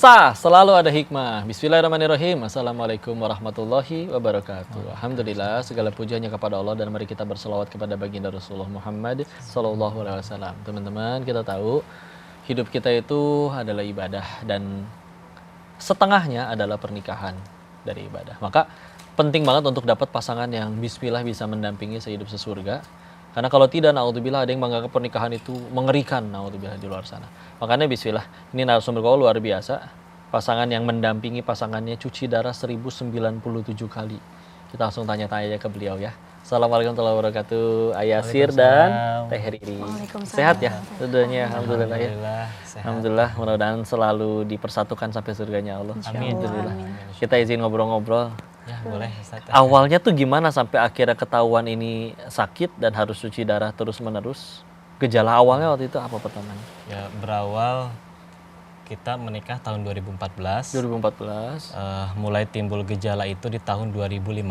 Kisah selalu ada hikmah. Bismillahirrahmanirrahim. Assalamualaikum warahmatullahi wabarakatuh. Alhamdulillah, segala pujiannya kepada Allah dan mari kita berselawat kepada baginda Rasulullah Muhammad sallallahu alaihi wasallam. Teman-teman, kita tahu hidup kita itu adalah ibadah dan setengahnya adalah pernikahan dari ibadah. Maka penting banget untuk dapat pasangan yang bismillah bisa mendampingi sehidup sesurga. Karena kalau tidak, naudzubillah, ada yang menganggap pernikahan itu mengerikan, naudzubillah, di luar sana. Makanya bismillah, ini narasumber kau luar biasa. Pasangan yang mendampingi pasangannya cuci darah 1097 kali. Kita langsung tanya-tanya ke beliau ya. Assalamualaikum warahmatullahi wabarakatuh. Ayasir dan Teh Riri. Sehat ya? Tentunya, alhamdulillah ya. Alhamdulillah, mudah-mudahan selalu dipersatukan sampai surganya Allah. Amin. Alhamdulillah. Kita izin ngobrol-ngobrol. Ya, boleh. Awalnya tuh gimana sampai akhirnya ketahuan ini sakit dan harus cuci darah terus-menerus? Gejala awalnya waktu itu apa pertamanya? Ya, berawal kita menikah tahun 2014. 2014. Mulai timbul gejala itu di tahun 2015.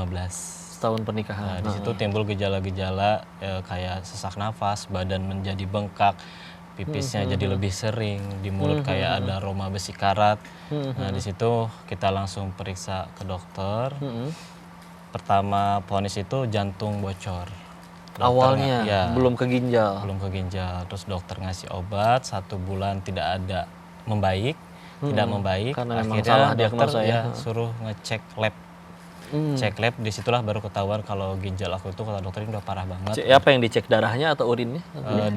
Setahun pernikahan. Di situ timbul gejala-gejala kayak sesak nafas, badan menjadi bengkak, pipisnya jadi lebih sering, di mulut kayak ada aroma besi karat. Nah, di situ kita langsung periksa ke dokter. Pertama vonis itu jantung bocor. Awalnya ya, belum ke ginjal. Belum ke ginjal. Terus dokter ngasih obat 1 bulan tidak ada membaik, tidak membaik. Karena memang akhirnya salah dokter diagnosa ya. suruh ngecek lab. Cek lab, disitulah baru ketahuan kalau ginjal aku itu kata dokter ini udah parah banget. Apa yang dicek, darahnya atau urinnya?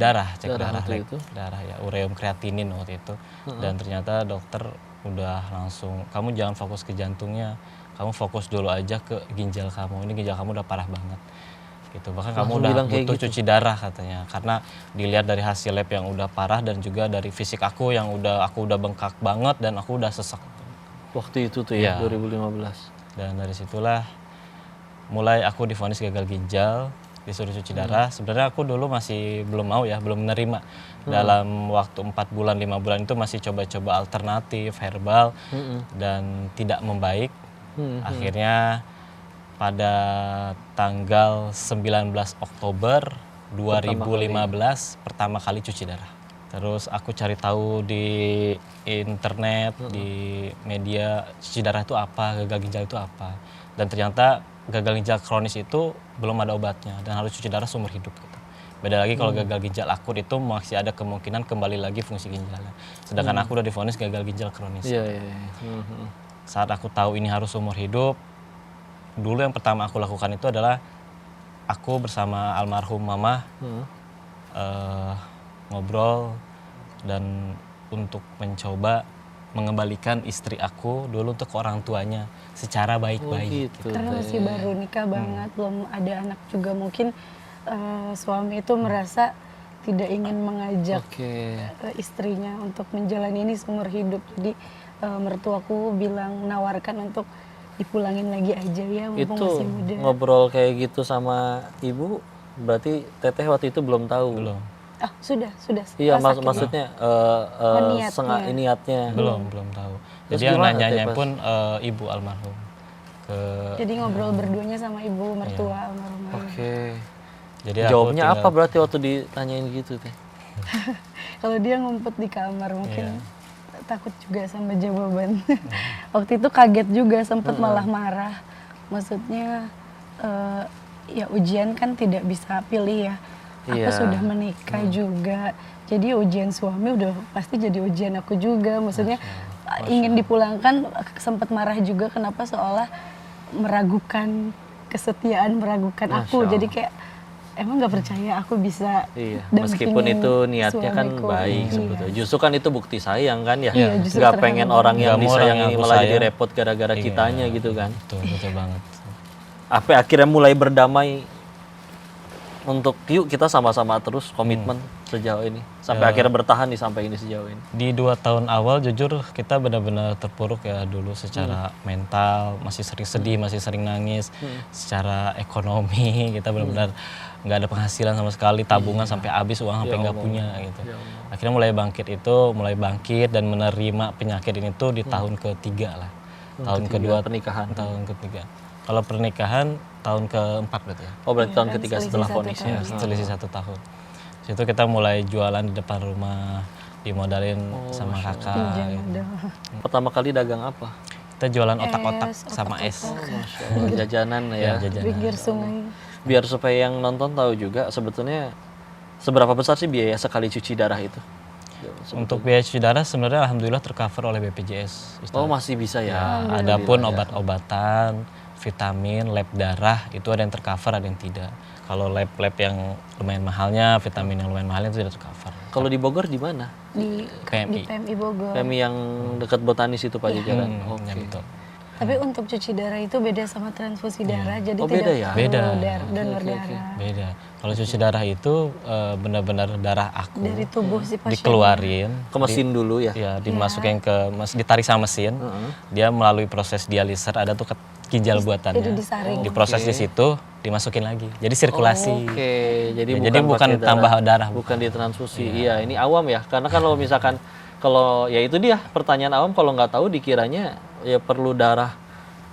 Darah, cek darah itu. Darah ya, ureum kreatinin waktu itu. Dan ternyata dokter udah langsung, kamu jangan fokus ke jantungnya, kamu fokus dulu aja ke ginjal kamu. Ini ginjal kamu udah parah banget. Gitu. Bahkan kamu udah butuh cuci darah katanya. Karena dilihat dari hasil lab yang udah parah dan juga dari fisik aku yang aku udah bengkak banget dan aku udah sesak. Waktu itu tuh ya, 2015. Dan dari situlah mulai aku divonis gagal ginjal, disuruh cuci darah. Sebenarnya aku dulu masih belum mau ya, belum menerima. Dalam waktu 4 bulan, 5 bulan itu masih coba-coba alternatif, herbal, dan tidak membaik. Akhirnya pada tanggal 19 Oktober 2015 pertama kali cuci darah. Terus aku cari tahu di internet, di media, cuci darah itu apa, gagal ginjal itu apa. Dan ternyata gagal ginjal kronis itu belum ada obatnya dan harus cuci darah seumur hidup. Gitu. Beda lagi kalau gagal ginjal akut itu masih ada kemungkinan kembali lagi fungsi ginjalnya. Sedangkan aku udah divonis gagal ginjal kronis. Saat aku tahu ini harus seumur hidup, dulu yang pertama aku lakukan itu adalah aku bersama almarhum mama ngobrol dan untuk mencoba mengembalikan istri aku dulu untuk ke orang tuanya secara baik-baik. Gitu. Karena masih baru nikah banget, belum ada anak juga, mungkin suami itu merasa tidak ingin mengajak istrinya untuk menjalani ini seumur hidup. Jadi mertuaku bilang, nawarkan untuk dipulangin lagi aja ya, mumpung masih muda. Ngobrol kayak gitu sama ibu, berarti Teteh waktu itu belum tahu? Belum. Sudah. Iya, maksudnya niatnya. Belum tahu. Jadi yang nanyanya pun ibu almarhum. Jadi ngobrol berduanya sama ibu mertua almarhum. Jadi jawabnya apa berarti waktu ditanyain gitu Teh? Kalau dia ngumpet di kamar mungkin takut juga sama jawaban. Waktu itu kaget juga, sempat malah marah. Maksudnya ya ujian kan tidak bisa pilih ya. Aku sudah menikah juga, jadi ujian suami udah pasti jadi ujian aku juga. Maksudnya ingin dipulangkan, sempat marah juga kenapa seolah meragukan kesetiaan, meragukan aku. Jadi kayak emang nggak percaya aku bisa. Meskipun itu niatnya kan baik sebetulnya. Justru kan itu bukti sayang kan ya. Nggak pengen orang yang disayangi malah jadi repot gara-gara kitanya gitu kan. Betul banget. Apa akhirnya mulai berdamai untuk yuk kita sama-sama terus komitmen sejauh ini sampai akhirnya bertahan sampai ini sejauh ini. Di 2 tahun awal jujur kita benar-benar terpuruk ya dulu secara mental, masih sering sedih, masih sering nangis. Secara ekonomi kita benar-benar nggak ada penghasilan sama sekali, tabungan sampai habis, uang sampai nggak punya gitu. Akhirnya mulai bangkit dan menerima penyakit ini tuh di tahun ketiga lah. Tahun kedua pernikahan. Tahun ketiga. Kalau pernikahan tahun keempat berarti ya. Oh berarti tahun ketiga setelah vonis ya. Selisih 1 tahun. Situ kita mulai jualan di depan rumah, dimodalin sama Masya kakak. Pinjam gitu. modal. Pertama kali dagang apa? Kita jualan otak-otak Es, sama otak-otak. es. Masya Allah, jajanan Ya, ya. jajanan. Pinggir sungai. Biar supaya yang nonton tahu juga sebetulnya seberapa besar sih biaya sekali cuci darah itu? Untuk biaya cuci darah sebenarnya alhamdulillah tercover oleh BPJS. Ustaz. Oh masih bisa ya. Ya, Alhamdulillah adapun ya. obat-obatan, vitamin, lab darah itu ada yang tercover, ada yang tidak. Kalau lab yang lumayan mahalnya, vitamin yang lumayan mahalnya itu tidak tercover. Kalau di Bogor di mana? Di PMI. PMI Bogor. PMI yang dekat Botanis itu Pak Jajaran. Oke. Ya betul. Tapi untuk cuci darah itu beda sama transfusi darah, jadi Oh, tidak beda ya? perlu Beda. donor Oke, oke, darah Beda. Kalau cuci darah itu benar-benar darah aku dari tubuh si pasien. dikeluarin, Ke mesin dulu ya. ya dimasukin ke ditarik sama mesin. Dia melalui proses dialiser, ada tuh ginjal buatannya. Jadi disaring. Diproses di situ, dimasukin lagi. Jadi sirkulasi. Oke, jadi Ya, jadi bukan pakai tambah darah, bukan ditransfusi. Iya, ini awam ya. Karena kan kalau misalkan kalau ya itu dia pertanyaan awam, kalau nggak tahu dikiranya ya perlu darah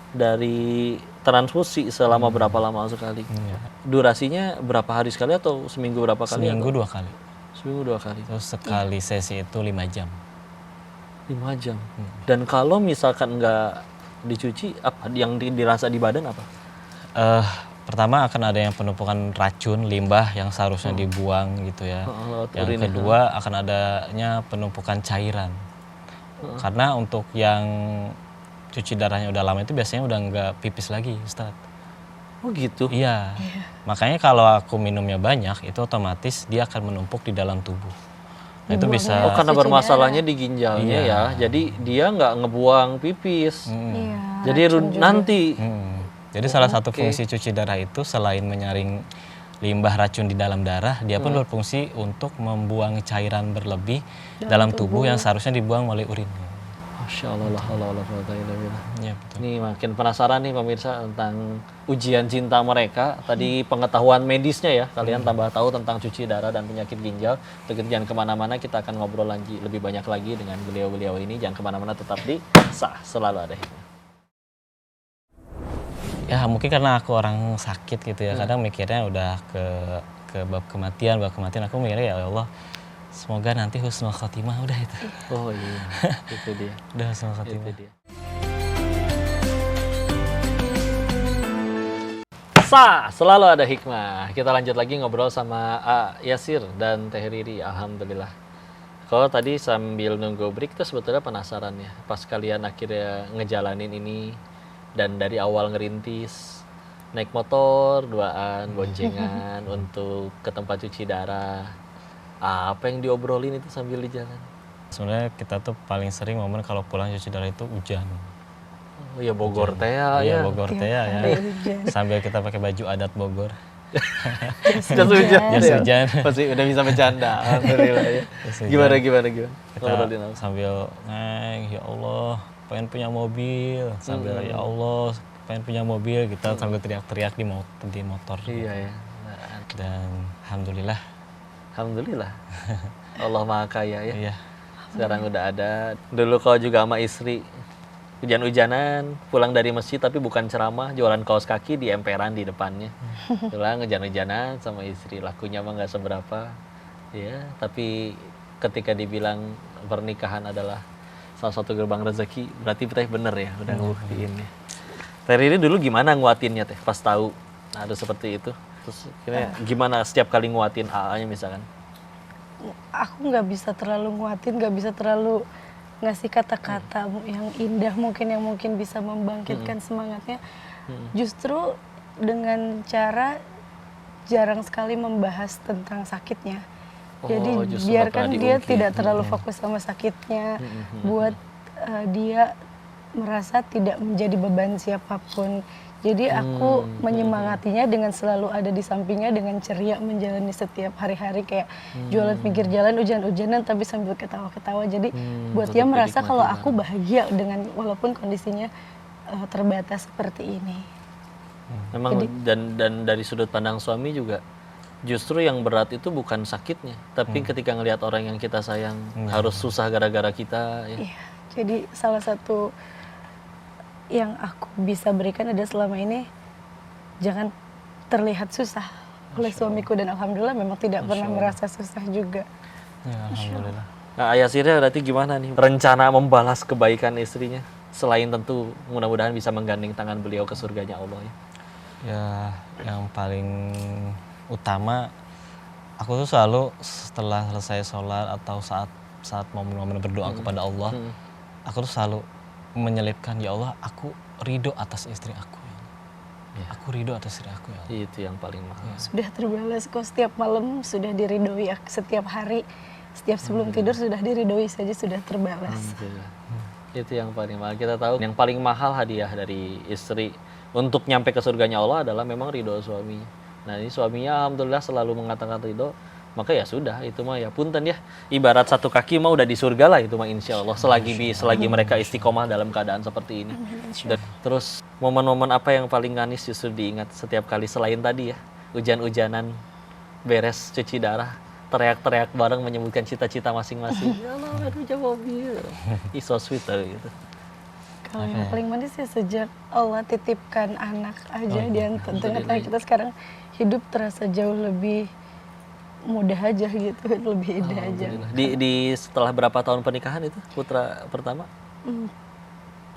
dari transfusi selama berapa lama sekali. Iya. Durasinya berapa hari sekali atau seminggu berapa kali? Seminggu 2 kali. Seminggu 2 kali. Terus sekali sesi itu 5 jam. 5 jam. Dan kalau misalkan nggak dicuci, apa yang dirasa di badan apa? Pertama akan ada yang penumpukan racun, limbah yang seharusnya dibuang gitu ya. lewat Yang urin ya. kedua akan adanya penumpukan cairan. Karena untuk yang cuci darahnya udah lama itu biasanya udah nggak pipis lagi, Ustaz. Oh gitu. Iya. Makanya kalau aku minumnya banyak, itu otomatis dia akan menumpuk di dalam tubuh. Nah, itu bisa. Oh karena Cuci bermasalahnya di ginjalnya Iya. ya, jadi dia nggak ngebuang pipis. Iya. Jadi nanti. Jadi salah satu fungsi cuci darah itu selain menyaring limbah racun di dalam darah, dia pun berfungsi untuk membuang cairan berlebih dalam tubuh yang seharusnya dibuang melalui urin. Masya Allah, la haula wala quwwata illa billah. Ya, betul. Nih makin penasaran nih pemirsa tentang ujian cinta mereka. Tadi pengetahuan medisnya ya, kalian tambah tahu tentang cuci darah dan penyakit ginjal. Untuk jangan kemana-mana, kita akan ngobrol lagi lebih banyak lagi dengan beliau-beliau ini. Jangan kemana-mana, tetap di Sah Selalu Ada Hikmah. Ya mungkin karena aku orang sakit gitu ya, kadang mikirnya udah ke bab kematian aku mikirnya ya Allah, semoga nanti husnul khotimah, udah itu. Oh iya, itu dia. Udah husnul Itu khotimah. dia. Sah, selalu ada hikmah. Kita lanjut lagi ngobrol sama Yasir dan Teh Riri. Alhamdulillah. Kalau tadi sambil nunggu break tuh sebetulnya penasaran ya. Pas kalian akhirnya ngejalanin ini dan dari awal ngerintis naik motor, duaan, boncengan untuk ke tempat cuci darah. Apa yang diobrolin itu sambil di jalan? Sebenarnya kita tuh paling sering momen kalau pulang cuci darah itu hujan. Oh ya Bogor teh ya. Iya, Bogor teh ya. hujan. Sambil kita pakai baju adat Bogor. Jas hujan. Jas ya? hujan. Pasti udah bisa bercanda. Alhamdulillah ya. Jas hujan. Gimana? Kita Ngobrolin apa? sambil ya Allah, pengen punya mobil. Sambil ya Allah, pengen punya mobil. Kita sambil teriak-teriak di motor. Iya ya. Dan alhamdulillah. Alhamdulillah. Allah Maha Kaya ya. Iya. Sekarang udah ada. Dulu kau juga sama istri hujan-hujanan, pulang dari masjid tapi bukan ceramah, jualan kaos kaki di emperan di depannya. Pulang hujan-hujanan sama istri, lakunya mah nggak seberapa. Ya, tapi ketika dibilang pernikahan adalah salah satu gerbang rezeki, berarti teh bener ya, udah ngebuktiin ya. Teh Riri dulu gimana nguatinnya teh pas tahu ada seperti itu? Terus gimana setiap kali nguatin AA-nya misalkan? Aku nggak bisa terlalu nguatin, nggak bisa terlalu ngasih kata-kata yang indah mungkin yang mungkin bisa membangkitkan semangatnya. Justru dengan cara jarang sekali membahas tentang sakitnya. Jadi justru biarkan nggak pernah dia diungkit. tidak terlalu fokus sama sakitnya, buat dia merasa tidak menjadi beban siapapun. Jadi aku menyemangatinya dengan selalu ada di sampingnya dengan ceria menjalani setiap hari-hari kayak jualan pinggir jalan hujan-hujanan tapi sambil ketawa-ketawa. Jadi buat dia tetap merasa dinikmati kalau bareng. aku bahagia dengan walaupun kondisinya terbatas seperti ini. Memang dan dari sudut pandang suami juga justru yang berat itu bukan sakitnya, tapi ketika ngelihat orang yang kita sayang harus susah gara-gara kita ya. Iya. Jadi salah satu yang aku bisa berikan ada selama ini jangan terlihat susah oleh suamiku dan alhamdulillah memang tidak pernah merasa susah juga. Ya, alhamdulillah. Nah, Ayasirnya berarti gimana nih rencana membalas kebaikan istrinya? Selain tentu mudah-mudahan bisa menggandeng tangan beliau ke surganya Allah ya. Ya, yang paling utama aku tuh selalu setelah selesai sholat atau saat momen-momen berdoa kepada Allah, aku tuh selalu menyelipkan, ya Allah, aku ridho atas istri aku. Ya. Aku ridho atas istri aku ya Allah. Itu yang paling mahal. Sudah terbalas kok, setiap malam sudah diridhoi, setiap hari, setiap sebelum tidur sudah diridhoi saja sudah terbalas. Alhamdulillah. Itu yang paling mahal. Kita tahu yang paling mahal hadiah dari istri untuk nyampe ke surganya Allah adalah memang ridho suaminya. Nah, ini suaminya alhamdulillah selalu mengatakan ridho, maka ya sudah, itu mah ya punten ya. Ibarat satu kaki mah udah di surga lah itu mah insya Allah, selagi mereka istiqomah dalam keadaan seperti ini. Dan terus momen-momen apa yang paling manis justru diingat setiap kali selain tadi ya, hujan-hujanan, beres cuci darah, teriak-teriak bareng menyebutkan cita-cita masing-masing. Ya Allah, aduh jauh mobil. Ih, so sweet gitu. Kalau yang paling manis ya sejak Allah titipkan anak aja di tengah-tengah kita sekarang hidup terasa jauh lebih mudah aja gitu, lebih indah aja. Di setelah berapa tahun pernikahan itu putra pertama?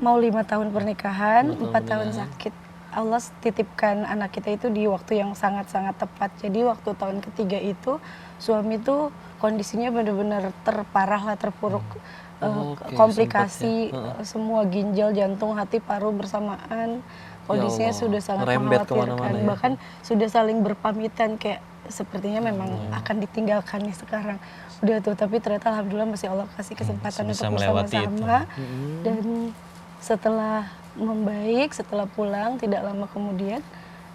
Mau 5 tahun pernikahan, 4 tahun sakit. Allah titipkan anak kita itu di waktu yang sangat-sangat tepat. Jadi waktu tahun ketiga itu suami tuh kondisinya benar-benar terparah lah, terpuruk. Komplikasi semua ginjal, jantung, hati, paru bersamaan. Kondisinya sudah sangat mengkhawatirkan. Ya. Bahkan sudah saling berpamitan kayak sepertinya memang akan ditinggalkan nih sekarang. Udah tuh, tapi ternyata alhamdulillah masih Allah kasih kesempatan untuk bersama-sama. Dan setelah membaik, setelah pulang tidak lama kemudian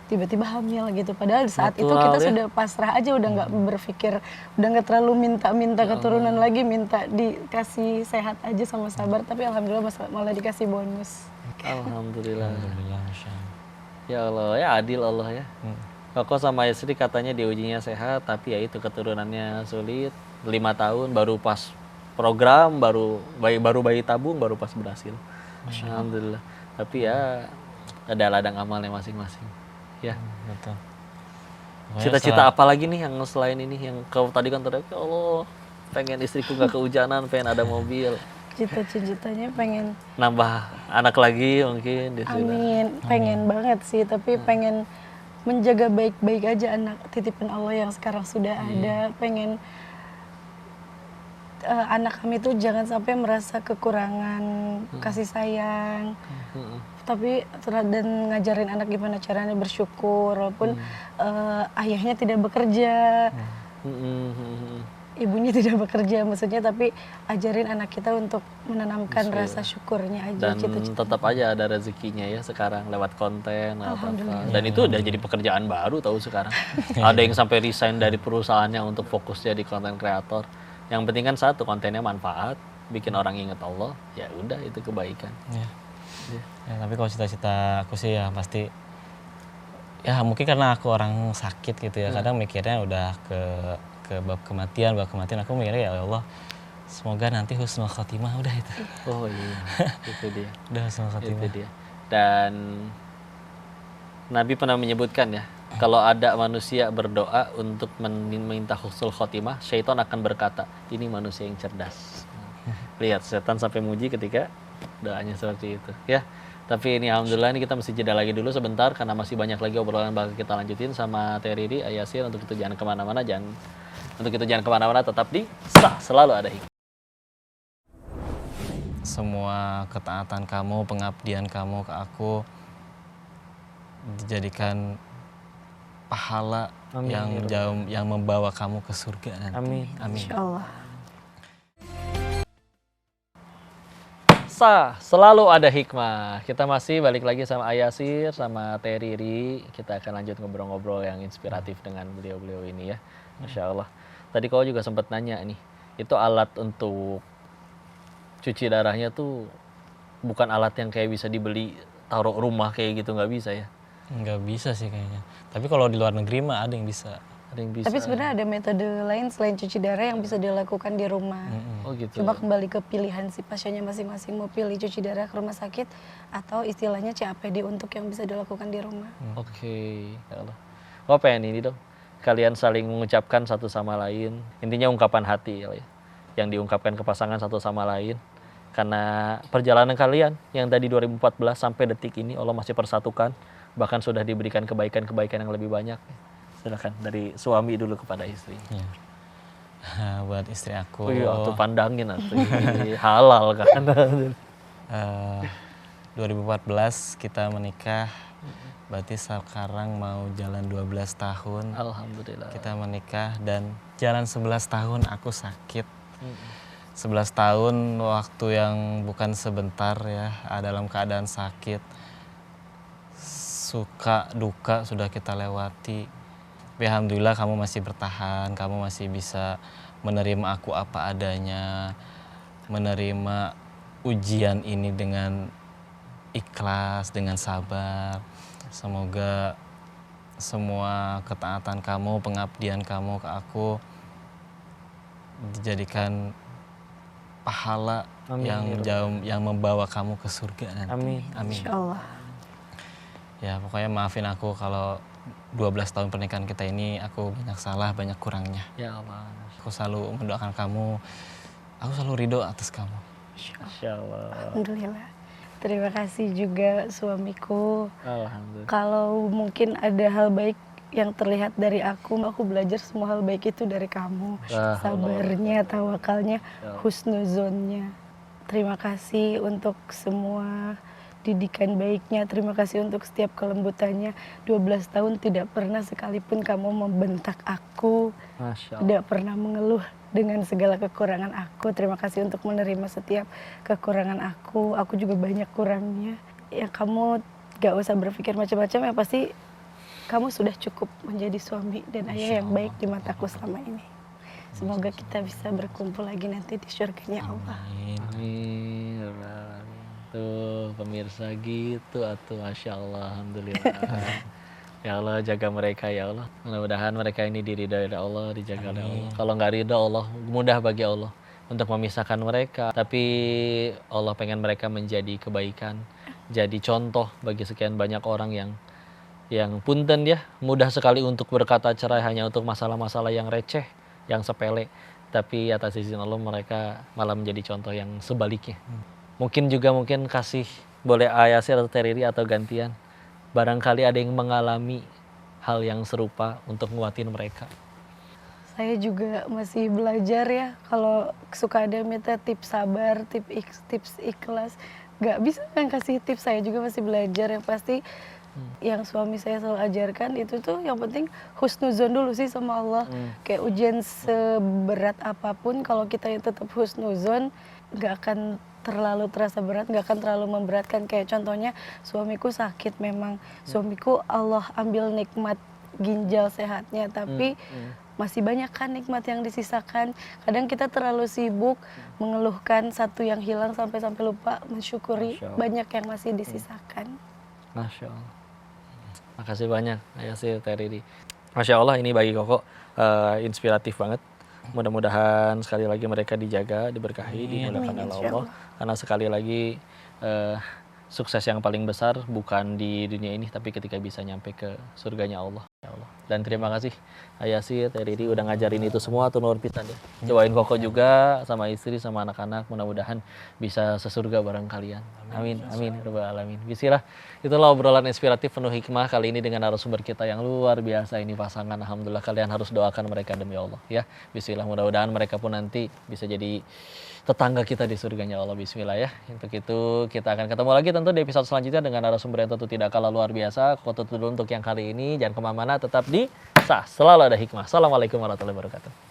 tiba-tiba hamil gitu. Padahal saat itu kita sudah pasrah aja, udah nggak berpikir, udah nggak terlalu minta keturunan lagi, minta dikasih sehat aja sama sabar. Tapi alhamdulillah malah dikasih bonus. Alhamdulillah. Masya Allah. Ya Allah, ya adil Allah ya. Koko sama istri katanya diujinya sehat, tapi ya itu keturunannya sulit. 5 tahun baru pas program, baru bayi tabung, baru pas berhasil. Alhamdulillah. Tapi ya ada ladang amalnya masing-masing. Ya. Betul. Cita-cita apa lagi nih yang selain ini, yang kau tadi kan teriak, ya Allah, pengen istriku nggak kehujanan, pengen ada mobil. Cita-citanya pengen Nambah anak lagi mungkin di sini. amin, pengen banget sih, tapi pengen menjaga baik-baik aja anak titipan Allah yang sekarang sudah ada. Pengen anak kami tuh jangan sampai merasa kekurangan kasih sayang, tapi dan ngajarin anak gimana caranya bersyukur walaupun ayahnya tidak bekerja, ibunya tidak bekerja maksudnya, tapi ajarin anak kita untuk menanamkan rasa syukurnya aja. Dan tetap aja ada rezekinya ya sekarang lewat konten atau apa. Dan itu udah jadi pekerjaan baru tahu sekarang. Ada yang sampai resign dari perusahaannya untuk fokusnya di konten kreator. Yang penting kan satu, kontennya manfaat, bikin orang ingat Allah, ya udah itu kebaikan. Ya. Tapi kalau cita-cita aku sih ya pasti, ya mungkin karena aku orang sakit gitu ya, kadang mikirnya udah ke bab kematian aku mikirnya ya Allah, semoga nanti husnul khotimah, udah itu. Oh iya, itu dia. Udah husnul khotimah. Itu dia. Dan Nabi pernah menyebutkan ya, kalau ada manusia berdoa untuk meminta husnul khotimah, syaitan akan berkata, ini manusia yang cerdas. Lihat, setan sampai muji ketika doanya seperti itu. Ya, tapi ini alhamdulillah ini kita mesti jeda lagi dulu sebentar, karena masih banyak lagi obrolan bakal kita lanjutin sama Teh Riri, Ayasir. Untuk itu jangan kemana-mana, tetap di Selalu Ada Hikmah. Semua ketaatan kamu, pengabdian kamu ke aku dijadikan pahala yang membawa kamu ke surga nanti. Amin. Insyaallah. Selalu Ada Hikmah. Kita masih balik lagi sama Ayasir, sama Teh Riri. Kita akan lanjut ngobrol-ngobrol yang inspiratif dengan beliau-beliau ini ya. Masya Allah. Tadi kau juga sempat nanya nih, itu alat untuk cuci darahnya tuh bukan alat yang kayak bisa dibeli taruh rumah kayak gitu, nggak bisa ya? Nggak bisa sih kayaknya. Tapi kalau di luar negeri mah ada yang bisa. Ada yang bisa. Tapi sebenarnya ada metode lain selain cuci darah yang bisa dilakukan di rumah. Oh gitu. Cuma kembali ke pilihan si pasiennya masing-masing, mau pilih cuci darah ke rumah sakit atau istilahnya CAPD untuk yang bisa dilakukan di rumah. Oke. Ya Allah. Gua pengen ini dong. Kalian saling mengucapkan satu sama lain. Intinya ungkapan hati ya. yang diungkapkan ke pasangan satu sama lain. Karena perjalanan kalian yang tadi 2014 sampai detik ini Allah masih persatukan, bahkan sudah diberikan kebaikan-kebaikan yang lebih banyak. Silakan dari suami dulu kepada istri. Ya. Buat istri aku. Oh iya, tuh pandangin atuh. Ini halal kan. 2014 kita menikah, berarti sekarang mau jalan 12 tahun. Alhamdulillah. Kita menikah dan jalan 11 tahun aku sakit. 11 tahun waktu yang bukan sebentar ya, dalam keadaan sakit. Suka duka sudah kita lewati. Tapi alhamdulillah kamu masih bertahan, kamu masih bisa menerima aku apa adanya, menerima ujian ini dengan ikhlas, dengan sabar. Semoga semua ketaatan kamu, pengabdian kamu ke aku dijadikan pahala Amin. yang membawa kamu ke surga nanti. Amin. Amin. Insyaallah. Ya pokoknya maafin aku kalau 12 tahun pernikahan kita ini aku banyak salah, banyak kurangnya. Ya Allah. Aku selalu mendoakan kamu, aku selalu ridho atas kamu. Masya Allah. Alhamdulillah. Terima kasih juga suamiku. Alhamdulillah. Kalau mungkin ada hal baik yang terlihat dari aku belajar semua hal baik itu dari kamu. Ah, Sabarnya, tawakalnya, Ya. husnuzonnya. Terima kasih untuk semua didikan baiknya. Terima kasih untuk setiap kelembutannya. 12 tahun tidak pernah sekalipun kamu membentak aku. Masya Allah. Tidak pernah mengeluh dengan segala kekurangan aku. Terima kasih untuk menerima setiap kekurangan aku. Aku juga banyak kurangnya. Ya kamu gak usah berpikir macam-macam, yang pasti kamu sudah cukup menjadi suami dan ayah yang baik di mataku selama ini. Semoga kita bisa berkumpul lagi nanti di surganya Allah. Amin. Amin. Ya Rabbal Alamin. Tuh pemirsa gitu atuh, Masya Allah. Alhamdulillah. Ya Allah jaga mereka ya Allah. Mudah-mudahan mereka ini diridhai oleh Allah, dijaga oleh Allah. Kalau nggak ridho Allah, mudah bagi Allah untuk memisahkan mereka. Tapi Allah pengen mereka menjadi kebaikan, jadi contoh bagi sekian banyak orang yang punten ya, mudah sekali untuk berkata cerai hanya untuk masalah-masalah yang receh, yang sepele. Tapi atas izin Allah mereka malah menjadi contoh yang sebaliknya. Mungkin kasih boleh Ayasir atau Teriri atau gantian. Barangkali ada yang mengalami hal yang serupa untuk nguatin mereka. Saya juga masih belajar ya. Kalau suka ada minta tips sabar, tips ikhlas, nggak bisa kan kasih tips. Saya juga masih belajar. Yang pasti yang suami saya selalu ajarkan itu tuh yang penting husnuzon dulu sih sama Allah. Kayak ujian seberat apapun, kalau kita tetap husnuzon, nggak akan terlalu terasa berat, nggak akan terlalu memberatkan. Kayak contohnya suamiku sakit memang, suamiku Allah ambil nikmat ginjal sehatnya, tapi masih banyak kan nikmat yang disisakan. Kadang kita terlalu sibuk mengeluhkan satu yang hilang sampai lupa mensyukuri Masya Allah. banyak yang masih disisakan. Masya Allah. Makasih banyak Ayasir, Teriri. Masya Allah ini bagi Koko inspiratif banget. Mudah-mudahan sekali lagi mereka dijaga, diberkahi, dimudahkan Amin, oleh insya Allah. Karena sekali lagi sukses yang paling besar bukan di dunia ini, tapi ketika bisa nyampe ke surganya Allah. Ya Allah. Dan terima kasih Ayasir, Teriri udah ngajarin itu semua, tuh nuhun pisan ya. Doain Koko juga sama istri sama anak-anak, mudah-mudahan bisa sesurga bareng kalian. Amin, amin, ya Rabbal Alamin. Bismillah. Itulah obrolan inspiratif penuh hikmah kali ini dengan narasumber kita yang luar biasa ini pasangan. Alhamdulillah kalian harus doakan mereka demi Allah ya. Bismillah, mudah-mudahan mereka pun nanti bisa jadi tetangga kita di surganya Allah. Bismillah ya. Untuk itu kita akan ketemu lagi tentu di episode selanjutnya dengan narasumber yang tentu tidak kalah luar biasa. Koko tutup dulu untuk yang kali ini. Jangan kemana-mana, tetap di Sah. Selalu ada hikmah. Assalamualaikum warahmatullahi wabarakatuh.